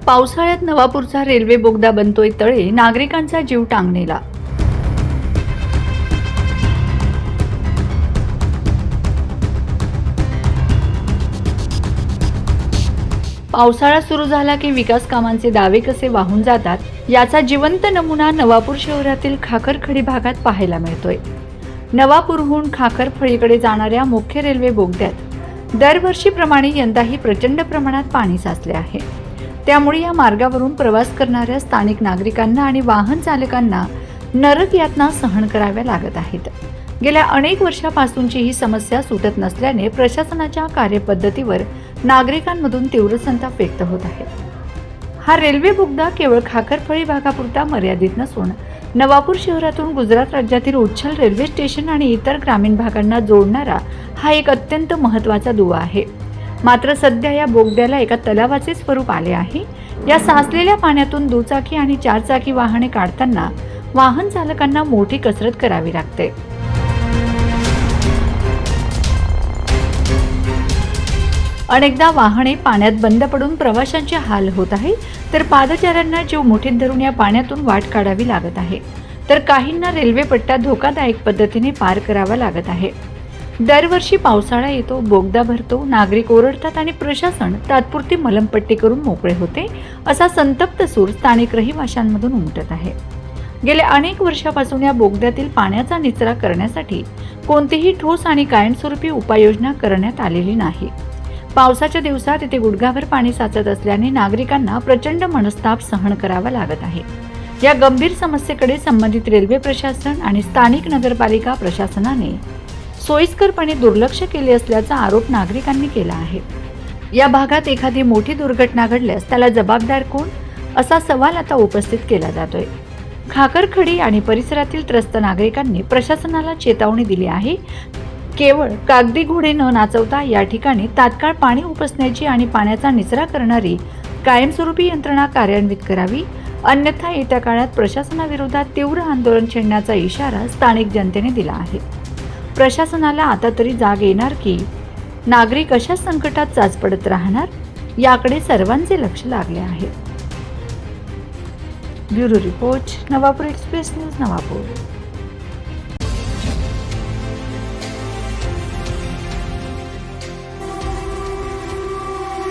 पावसाळ्यात नवापूरचा रेल्वे बोगदा बनतोय तळे, नागरिकांचा जीव टांगणीला. पावसाळा सुरू झाला की विकास कामांचे दावे कसे वाहून जातात याचा जिवंत नमुना नवापूर शहरातील खाखरखडी भागात पाहायला मिळतोय. नवापूरहून खाखरफळीकडे जाणाऱ्या मुख्य रेल्वे बोगद्यात दरवर्षीप्रमाणे यंदाही प्रचंड प्रमाणात पाणी साचले आहे. त्यामुळे या मार्गावरून प्रवास करणाऱ्या स्थानिक नागरिकांना आणि वाहन चालकांना नरक यातना सहन कराव्या लागत आहेत. गेल्या अनेक वर्षापासूनची ही समस्या सुटत नसल्याने प्रशासनाच्या कार्यपद्धतीवर नागरिकांमधून तीव्र संताप व्यक्त होत आहे. हा रेल्वे बोगदा केवळ खाखरफळी भागापुरता मर्यादित नसून नवापूर शहरातून गुजरात राज्यातील उच्छल रेल्वे स्टेशन आणि इतर ग्रामीण भागांना जोडणारा हा एक अत्यंत महत्त्वाचा दुवा आहे. मात्र सध्या या बोगद्याला एका तलावाचे स्वरूप आले आहे. या साचलेल्या पाण्यातून दुचाकी आणि चारचाकी वाहने काढताना वाहन चालकांना मोठी कसरत करावी लागते. अनेकदा वाहने पाण्यात बंद पडून प्रवाशांचे हाल होत आहे, तर पादचाऱ्यांना जीव मुठीत धरून या पाण्यातून वाट काढावी लागत आहे, तर काहींना रेल्वे पट्टा धोकादायक पद्धतीने पार करावा लागत आहे. दरवर्षी पावसाळा येतो, बोगदा भरतो, नागरिक ओरडतात आणि प्रशासन तात्पुरती मलमपट्टी करून मोकळे होते, असा संतप्त सूर स्थानिक रहिवाशांमधून उमटत आहे. गेल्या अनेक वर्षापासून या बोगद्यातील पाण्याचा निचरा करण्यासाठी कोणतीही ठोस आणि कायमस्वरूपी उपाययोजना करण्यात आलेली नाही. पावसाच्या दिवसात इथे गुडघाभर पाणी साचत असल्याने नागरिकांना प्रचंड मनस्ताप सहन करावा लागत आहे. या गंभीर समस्येकडे संबंधित रेल्वे प्रशासन आणि स्थानिक नगरपालिका प्रशासनाने सोयीस्करपणे दुर्लक्ष केले असल्याचा आरोप नागरिकांनी केला आहे. या भागात एखादी मोठी दुर्घटना घडल्यास त्याला जबाबदार कोण, असा सवाल आता उपस्थित केला जातोय. खाखरखडी आणि परिसरातील त्रस्त नागरिकांनी प्रशासनाला चेतावणी दिली आहे. केवळ कागदी घोडे न नाचवता या ठिकाणी तात्काळ पाणी उपसण्याची आणि पाण्याचा निचरा करणारी कायमस्वरूपी यंत्रणा कार्यान्वित करावी, अन्यथा येत्या काळात प्रशासनाविरोधात तीव्र आंदोलन छेडण्याचा इशारा स्थानिक जनतेने दिला आहे. प्रशासनाला आता तरी जाग येणार की नागरिक अशा संकटात चाच पडत राहणार, याकडे सर्वांचे लक्ष लागले आहे. Bureau report, Navapur express news, Navapur.